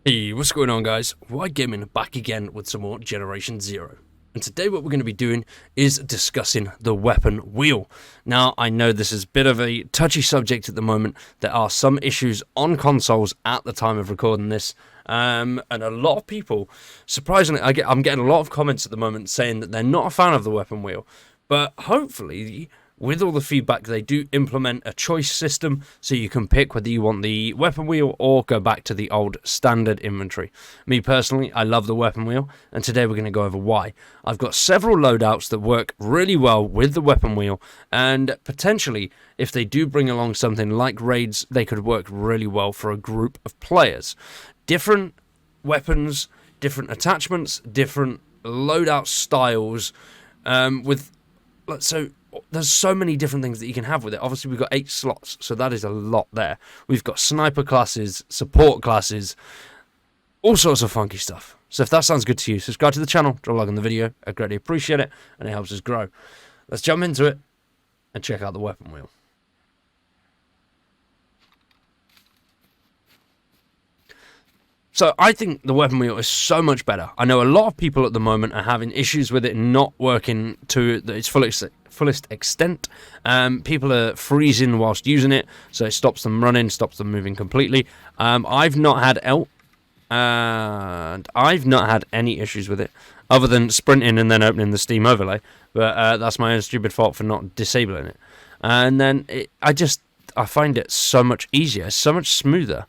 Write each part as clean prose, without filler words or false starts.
Hey, what's going on, guys? Wide Gaming back again with some more Generation Zero. And today what we're going to be doing is discussing the weapon wheel. Now, I know this is a bit of a touchy subject at the moment. There are some issues on consoles at the time of recording this. And a lot of people, surprisingly, I'm getting a lot of comments at the moment saying that they're not a fan of the weapon wheel. But hopefully, with all the feedback, they do implement a choice system so you can pick whether you want the weapon wheel or go back to the old standard inventory. Me personally, I love the weapon wheel, and today we're going to go over why. I've got several loadouts that work really well with the weapon wheel, and potentially, if they do bring along something like raids, they could work really well for a group of players. Different weapons, different attachments, different loadout styles, so there's so many different things that you can have with it. Obviously, we've got 8 slots, so that is a lot there. We've got sniper classes, support classes, all sorts of funky stuff. So if that sounds good to you, subscribe to the channel, drop a like on the video. I greatly appreciate it, and it helps us grow. Let's jump into it and check out the weapon wheel. So I think the weapon wheel is so much better. I know a lot of people at the moment are having issues with it not working to its fullest extent. People are freezing whilst using it, so it stops them running, stops them moving completely. I've not had any issues with it, other than sprinting and then opening the Steam overlay. But that's my own stupid fault for not disabling it. And then I find it so much easier, so much smoother.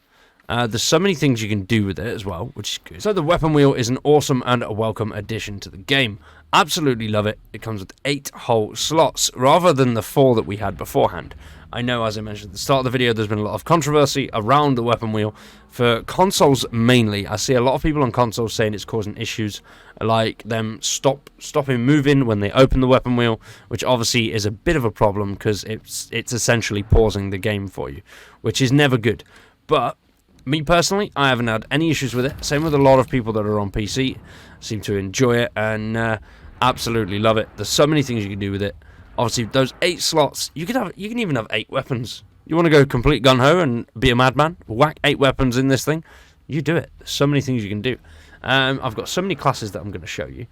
There's so many things you can do with it as well, which is good. So the weapon wheel is an awesome and a welcome addition to the game. Absolutely love it. It comes with 8 whole slots, rather than the 4 that we had beforehand. I know, as I mentioned at the start of the video, there's been a lot of controversy around the weapon wheel. For consoles mainly, I see a lot of people on consoles saying it's causing issues, like them stopping moving when they open the weapon wheel, which obviously is a bit of a problem, because it's essentially pausing the game for you, which is never good. But me personally, I haven't had any issues with it. Same with a lot of people that are on PC. Seem to enjoy it and absolutely love it. There's so many things you can do with it. Obviously, those 8 slots, you can even have 8 weapons. You want to go complete gun-ho and be a madman? Whack 8 weapons in this thing? You do it. There's so many things you can do. I've got so many classes that I'm going to show you.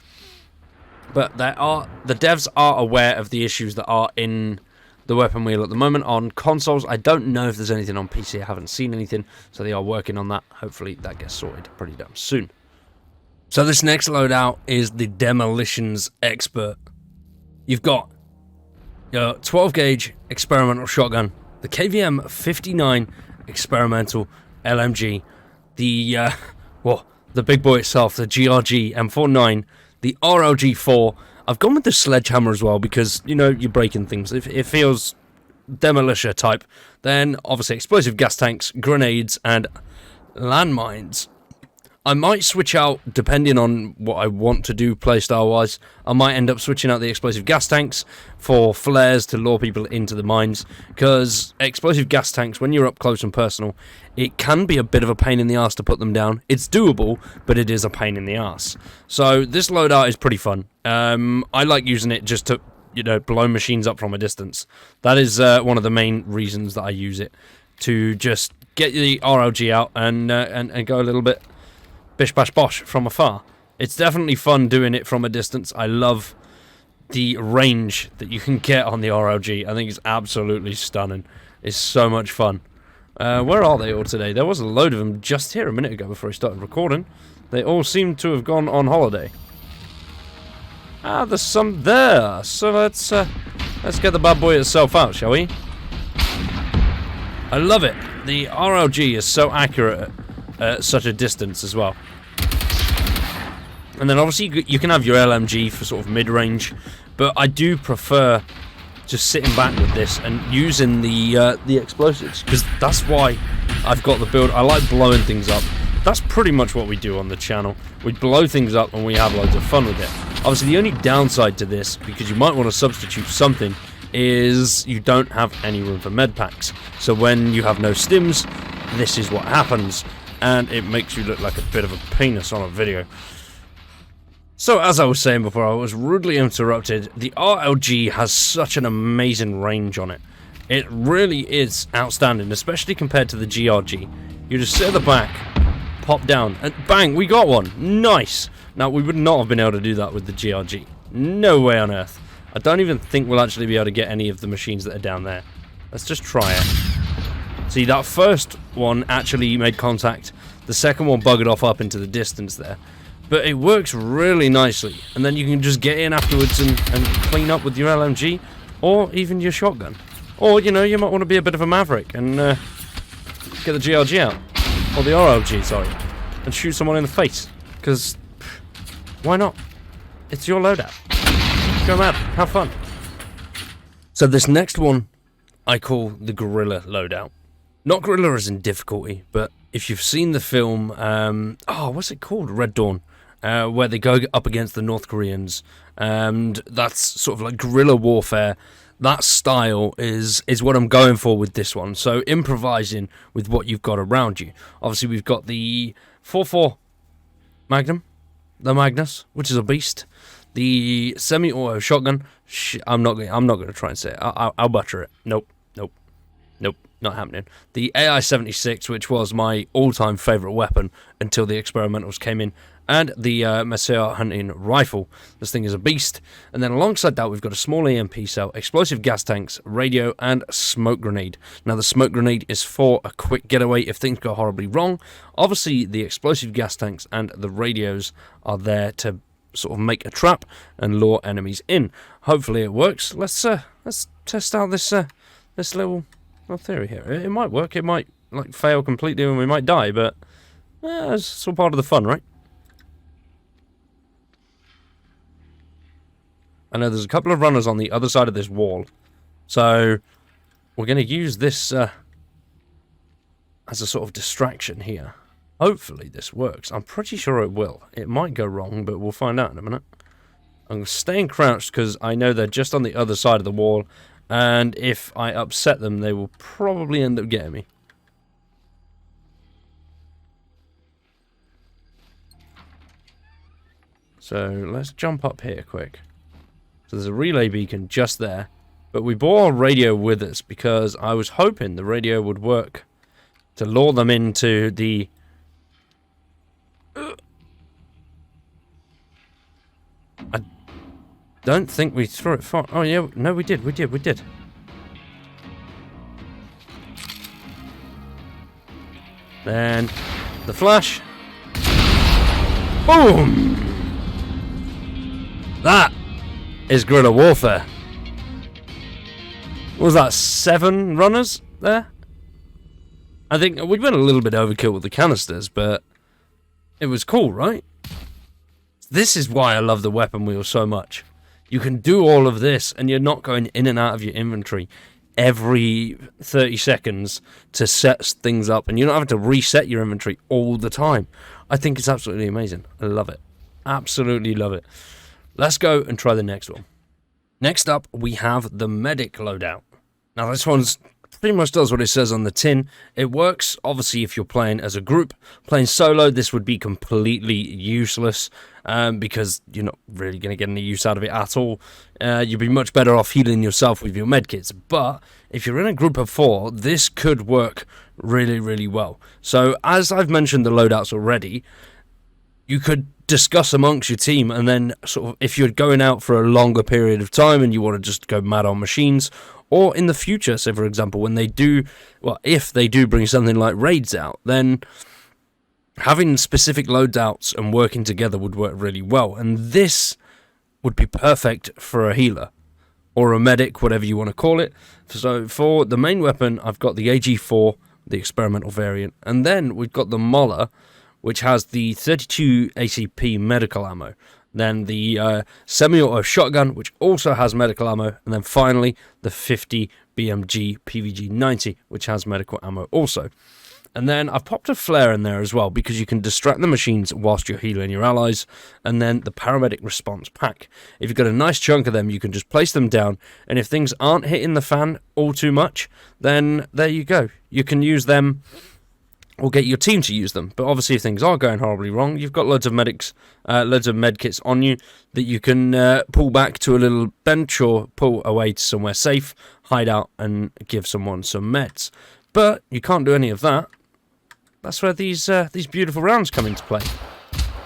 But the devs are aware of the issues that are in the weapon wheel at the moment on consoles. I don't know if there's anything on PC. I haven't seen anything, so they are working on that. Hopefully that gets sorted pretty damn soon. So this next loadout is the Demolitions Expert. You've got your 12 gauge experimental shotgun, the KVM 59 experimental LMG, the big boy itself, the GRG M49, the RLG4. I've gone with the sledgehammer as well because, you know, you're breaking things. It feels Demolition type. Then, obviously, explosive gas tanks, grenades, and landmines. I might switch out, depending on what I want to do playstyle-wise. I might end up switching out the explosive gas tanks for flares to lure people into the mines, because explosive gas tanks, when you're up close and personal, it can be a bit of a pain in the arse to put them down. It's doable, but it is a pain in the arse. So this loadout is pretty fun. I like using it just to, blow machines up from a distance. That is one of the main reasons that I use it, to just get the RLG out and go a little bit bish bash bosh from afar. It's definitely fun doing it from a distance. I love the range that you can get on the RLG. I think it's absolutely stunning. It's so much fun. Where are they all today? There was a load of them just here a minute ago before I started recording. They all seem to have gone on holiday. There's some there. So let's get the bad boy itself out, shall we? I love it. The RLG is so accurate at such a distance as well. And then obviously you can have your LMG for sort of mid-range, but I do prefer just sitting back with this and using the explosives, because that's why I've got the build. I like blowing things up. That's pretty much what we do on the channel. We blow things up and we have loads of fun with it. Obviously the only downside to this, because you might want to substitute something, is you don't have any room for med packs. So when you have no stims, this is what happens, and it makes you look like a bit of a penis on a video. So as I was saying before, I was rudely interrupted. The RLG has such an amazing range on it. It really is outstanding, especially compared to the GRG. You just sit at the back, pop down, and bang, we got one. Nice. Now, we would not have been able to do that with the GRG. No way on earth. I don't even think we'll actually be able to get any of the machines that are down there. Let's just try it. See, that first one actually made contact. The second one buggered off up into the distance there. But it works really nicely. And then you can just get in afterwards and clean up with your LMG. Or even your shotgun. Or, you know, you might want to be a bit of a maverick and get the GRG out. Or the RLG, sorry. And shoot someone in the face. Because, why not? It's your loadout. Go mad. Have fun. So this next one, I call the Gorilla loadout. Not Gorilla as in difficulty, but if you've seen the film, what's it called? Red Dawn. Where they go up against the North Koreans. And that's sort of like guerrilla warfare. That style is what I'm going for with this one. So improvising with what you've got around you. Obviously, we've got the 4.4 Magnum, the Magnus, which is a beast. The semi-auto shotgun. I'm not going to try and say it. I'll butcher it. Nope, not happening. The AI-76, which was my all-time favorite weapon until the experimentals came in. And the Messier hunting rifle. This thing is a beast. And then alongside that, we've got a small EMP cell, explosive gas tanks, radio, and smoke grenade. Now, the smoke grenade is for a quick getaway if things go horribly wrong. Obviously, the explosive gas tanks and the radios are there to sort of make a trap and lure enemies in. Hopefully, it works. Let's test out this little theory here. It might work. It might fail completely, and we might die. But it's all part of the fun, right? I know there's a couple of runners on the other side of this wall. So, we're going to use this as a sort of distraction here. Hopefully this works. I'm pretty sure it will. It might go wrong, but we'll find out in a minute. I'm staying crouched because I know they're just on the other side of the wall. And if I upset them, they will probably end up getting me. So, let's jump up here quick. So there's a relay beacon just there. But we brought our radio with us because I was hoping the radio would work to lure them into the... I don't think we threw it far. Oh, yeah. No, we did. Then the flash. Boom! That is guerrilla warfare. What was that, 7 runners there? I think we went a little bit overkill with the canisters, but it was cool, right? This is why I love the weapon wheel so much. You can do all of this, and you're not going in and out of your inventory every 30 seconds to set things up, and you're not having to reset your inventory all the time. I think it's absolutely amazing. I love it. Absolutely love it. Let's go and try the next one. Next up, we have the medic loadout. Now, this one's pretty much does what it says on the tin. It works, obviously, if you're playing as a group. Playing solo, this would be completely useless because you're not really going to get any use out of it at all. You'd be much better off healing yourself with your medkits. But if you're in a group of 4, this could work really, really well. So, as I've mentioned the loadouts already, you could discuss amongst your team, and then sort of if you're going out for a longer period of time and you want to just go mad on machines, or in the future, say for example, when they do, well, if they do bring something like raids out, then having specific loadouts and working together would work really well. And this would be perfect for a healer or a medic, whatever you want to call it. So for the main weapon, I've got the AG4, the experimental variant, and then we've got the Moller, which has the 32 ACP medical ammo. Then the semi-auto shotgun, which also has medical ammo. And then finally, the 50 BMG PVG-90, which has medical ammo also. And then I've popped a flare in there as well, because you can distract the machines whilst you're healing your allies. And then the paramedic response pack. If you've got a nice chunk of them, you can just place them down. And if things aren't hitting the fan all too much, then there you go. You can use them, or get your team to use them. But obviously, if things are going horribly wrong, you've got loads of medics, loads of medkits on you that you can pull back to a little bench or pull away to somewhere safe, hide out, and give someone some meds. But you can't do any of that that's where these beautiful rounds come into play.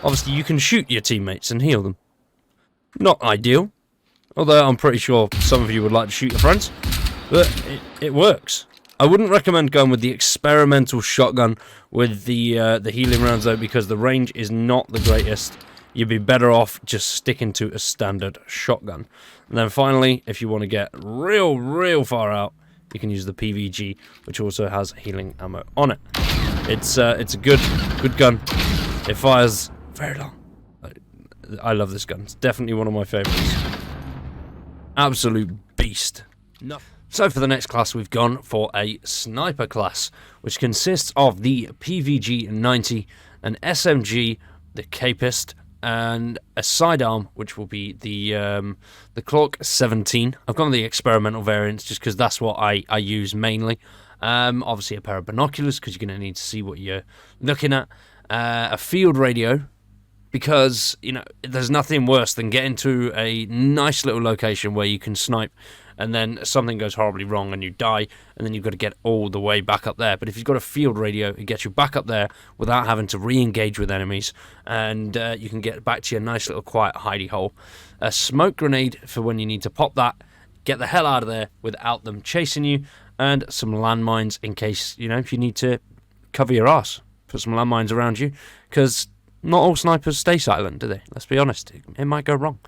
Obviously, you can shoot your teammates and heal them. Not ideal, although I'm pretty sure some of you would like to shoot your friends, but it works. I wouldn't recommend going with the experimental shotgun with the healing rounds though, because the range is not the greatest. You'd be better off just sticking to a standard shotgun. And then finally, if you want to get real far out, you can use the PVG, which also has healing ammo on it. It's a good gun. It fires very long. I love this gun. It's definitely one of my favorites. Absolute beast. No. So for the next class, we've gone for a sniper class, which consists of the PVG-90, an SMG, the Capist, and a sidearm, which will be the Clock 17. I've gone with the experimental variants just because that's what I use mainly. Obviously a pair of binoculars because you're going to need to see what you're looking at. A field radio, because, you know, there's nothing worse than getting to a nice little location where you can snipe and then something goes horribly wrong and you die, and then you've got to get all the way back up there. But if you've got a field radio, it gets you back up there without having to re-engage with enemies, and you can get back to your nice little quiet hidey hole. A smoke grenade for when you need to pop that, get the hell out of there without them chasing you, and some landmines in case, you know, if you need to cover your ass. Put some landmines around you, because not all snipers stay silent, do they? Let's be honest, it might go wrong.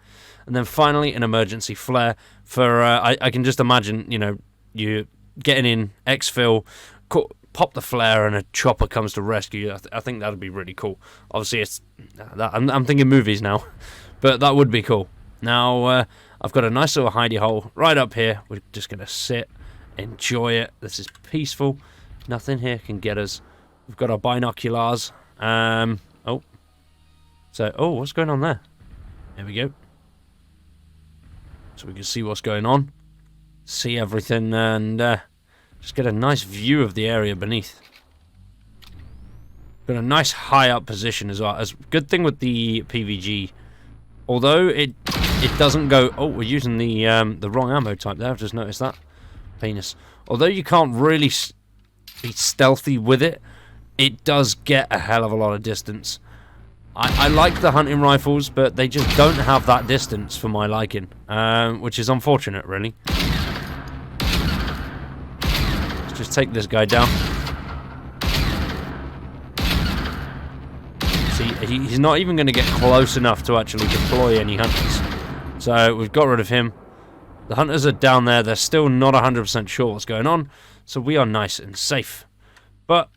And then finally, an emergency flare for, I can just imagine, you know, you getting in exfil, pop the flare and a chopper comes to rescue you. I think that would be really cool. Obviously, I'm thinking movies now, but that would be cool. Now, I've got a nice little hidey hole right up here. We're just going to sit, enjoy it. This is peaceful. Nothing here can get us. We've got our binoculars. What's going on there? There we go. So we can see what's going on, see everything, and just get a nice view of the area beneath. Got a nice high up position as well. Good thing with the PVG, although it doesn't go. Oh, we're using the wrong ammo type there. I've just noticed that. Penis. Although you can't really be stealthy with it, it does get a hell of a lot of distance. I like the hunting rifles, but they just don't have that distance for my liking, which is unfortunate, really. Let's just take this guy down. See, he's not even going to get close enough to actually deploy any hunters. So we've got rid of him. The hunters are down there. They're still not 100% sure what's going on, so we are nice and safe. But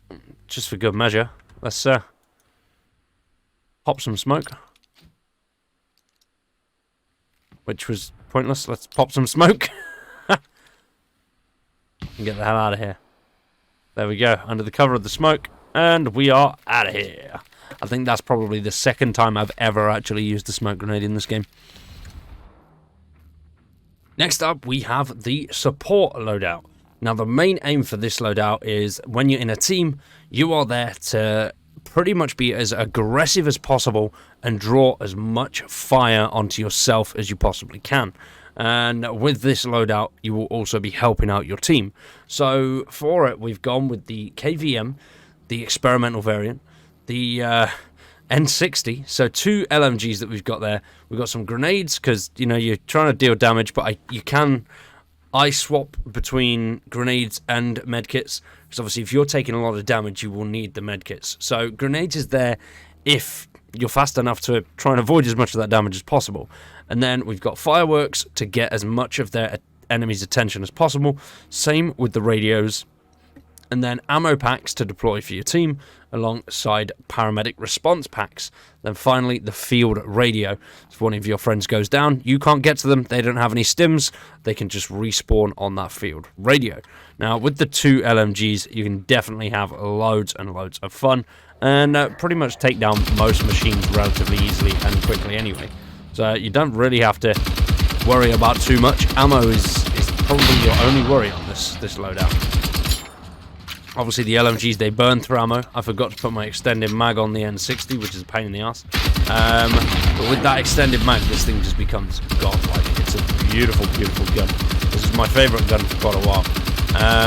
just for good measure, let's pop some smoke, which was pointless. Let's pop some smoke and get the hell out of here. There we go, under the cover of the smoke, and we are out of here. I think that's probably the second time I've ever actually used the smoke grenade in this game. Next up, we have the support loadout. Now, the main aim for this loadout is when you're in a team, you are there to pretty much be as aggressive as possible and draw as much fire onto yourself as you possibly can. And with this loadout, you will also be helping out your team. So for it, we've gone with the KVM, the experimental variant, the N60, so 2 LMGs that we've got there. We've got some grenades, because, you know, you're trying to deal damage, but you can swap between grenades and medkits, because obviously if you're taking a lot of damage, you will need the medkits. So grenades is there if you're fast enough to try and avoid as much of that damage as possible. And then we've got fireworks to get as much of their enemy's attention as possible. Same with the radios. And then ammo packs to deploy for your team, alongside paramedic response packs. Then finally, the field radio. If one of your friends goes down, you can't get to them, they don't have any stims, they can just respawn on that field radio. Now, with the 2 LMGs, you can definitely have loads and loads of fun, and pretty much take down most machines relatively easily and quickly anyway. So you don't really have to worry about too much. Ammo is probably your only worry on this loadout. Obviously, the LMGs, they burn through ammo. I forgot to put my extended mag on the N60, which is a pain in the ass. But with that extended mag, this thing just becomes godlike. It's a beautiful, beautiful gun. This is my favourite gun for quite a while,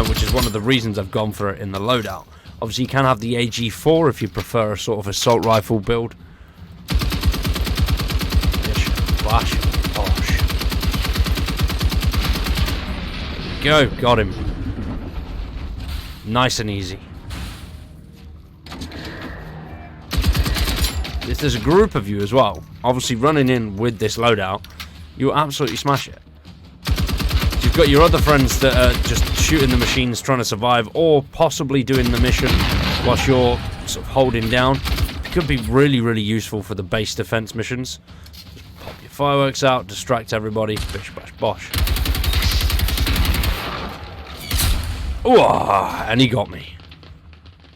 which is one of the reasons I've gone for it in the loadout. Obviously, you can have the AG4 if you prefer a sort of assault rifle build. Flash. Bosh. Go. Got him. Nice and easy. If there's a group of you as well, obviously running in with this loadout, you'll absolutely smash it. You've got your other friends that are just shooting the machines trying to survive, or possibly doing the mission whilst you're sort of holding down. It could be really, really useful for the base defense missions. Just pop your fireworks out, distract everybody, bish bash bosh. Ooh, and he got me.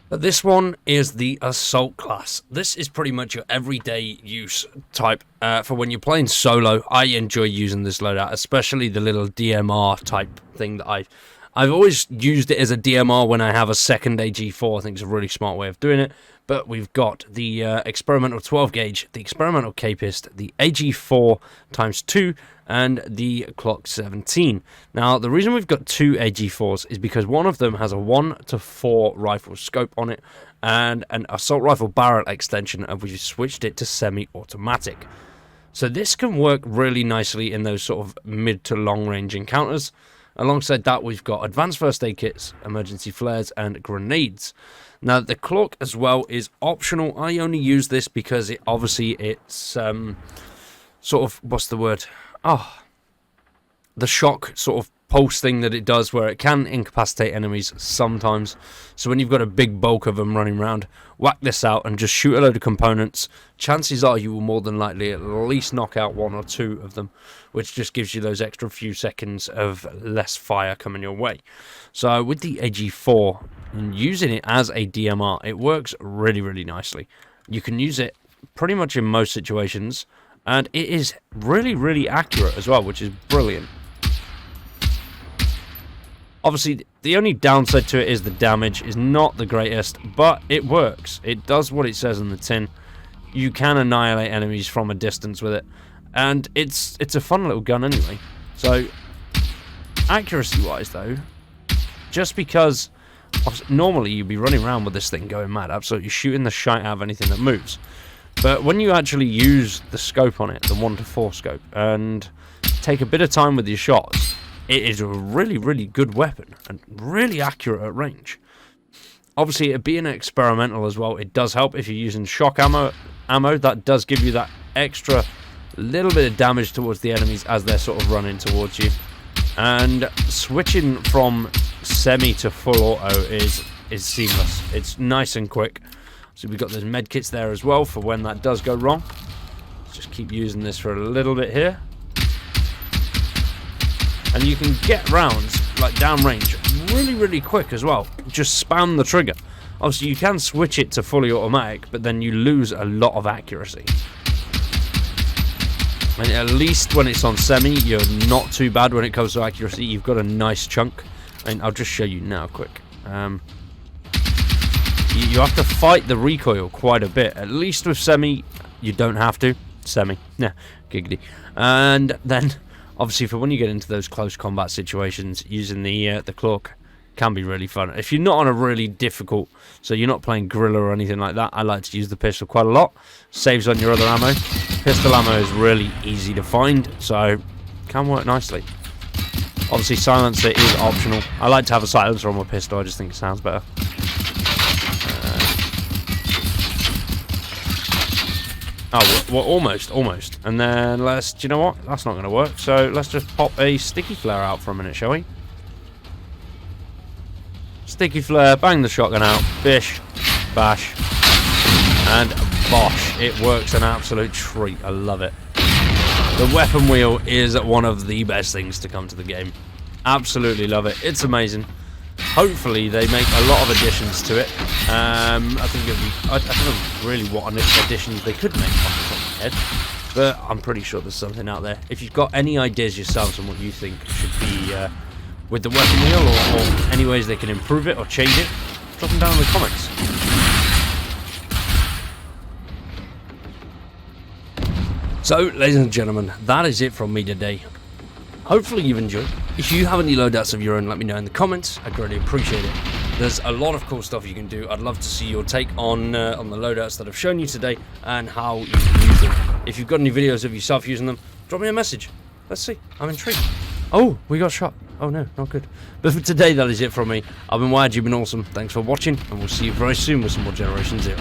But this one is the assault class. This is pretty much your everyday use type for when you're playing solo. I enjoy using this loadout, especially the little DMR type thing that I've always used it as a DMR when I have a second AG4. I think it's a really smart way of doing it. But we've got the experimental 12 gauge, the experimental Capist, the AG4 ×2, and the Glock 17. Now, the reason we've got two AG4s is because one of them has a 1:4 rifle scope on it and an assault rifle barrel extension, and we've switched it to semi-automatic. So this can work really nicely in those sort of mid to long range encounters. Alongside that, we've got advanced first aid kits, emergency flares, and grenades. Now, the cloak as well is optional. I only use this because it's sort of, what's the word? The shock sort of pulse thing that it does, where it can incapacitate enemies sometimes. So when you've got a big bulk of them running around, whack this out and just shoot a load of components. Chances are you will more than likely at least knock out one or two of them, which just gives you those extra few seconds of less fire coming your way. So with the AG4 and using it as a DMR, it works really, really nicely. You can use it pretty much in most situations, and it is really, really accurate as well, which is brilliant. Obviously, the only downside to it is the damage is not the greatest, but it works. It does what it says on the tin. You can annihilate enemies from a distance with it, and it's a fun little gun anyway. So, accuracy-wise though, just because normally you'd be running around with this thing going mad, absolutely shooting the shite out of anything that moves. But when you actually use the scope on it, the 1:4 scope, and take a bit of time with your shots, it is a really, really good weapon and really accurate at range. Obviously, it being experimental as well, it does help if you're using shock ammo. That does give you that extra little bit of damage towards the enemies as they're sort of running towards you. And switching from semi to full auto is seamless. It's nice and quick. So we've got those med kits there as well for when that does go wrong. Let's just keep using this for a little bit here. And you can get rounds, like downrange, really, really quick as well. Just spam the trigger. Obviously, you can switch it to fully automatic, but then you lose a lot of accuracy. And at least when it's on semi, you're not too bad when it comes to accuracy. You've got a nice chunk. And I'll just show you now, quick. You have to fight the recoil quite a bit. At least with semi, you don't have to. Semi. Yeah, giggity. And then, obviously, for when you get into those close combat situations, using the cloak can be really fun. If you're not on a really difficult, so you're not playing guerrilla or anything like that, I like to use the pistol quite a lot. Saves on your other ammo. Pistol ammo is really easy to find, so can work nicely. Obviously, silencer is optional. I like to have a silencer on my pistol. I just think it sounds better. Well, almost. And then do you know what? That's not going to work. So let's just pop a sticky flare out for a minute, shall we? Sticky flare, bang the shotgun out, bish, bash, and bosh. It works an absolute treat. I love it. The weapon wheel is one of the best things to come to the game. Absolutely love it. It's amazing. Hopefully they make a lot of additions to it. I don't know really what additions they could make off the top of my head, but I'm pretty sure there's something out there. If you've got any ideas yourselves on what you think should be with the weapon wheel, or any ways they can improve it or change it, drop them down in the comments. So, ladies and gentlemen, that is it from me today. Hopefully you've enjoyed. If you have any loadouts of your own, let me know in the comments. I'd greatly appreciate it. There's a lot of cool stuff you can do. I'd love to see your take on the loadouts that I've shown you today and how you can use them. If you've got any videos of yourself using them, drop me a message. Let's see. I'm intrigued. Oh, we got shot. Oh no, not good. But for today, that is it from me. I've been Wired, you've been awesome. Thanks for watching, and we'll see you very soon with some more Generation Zero.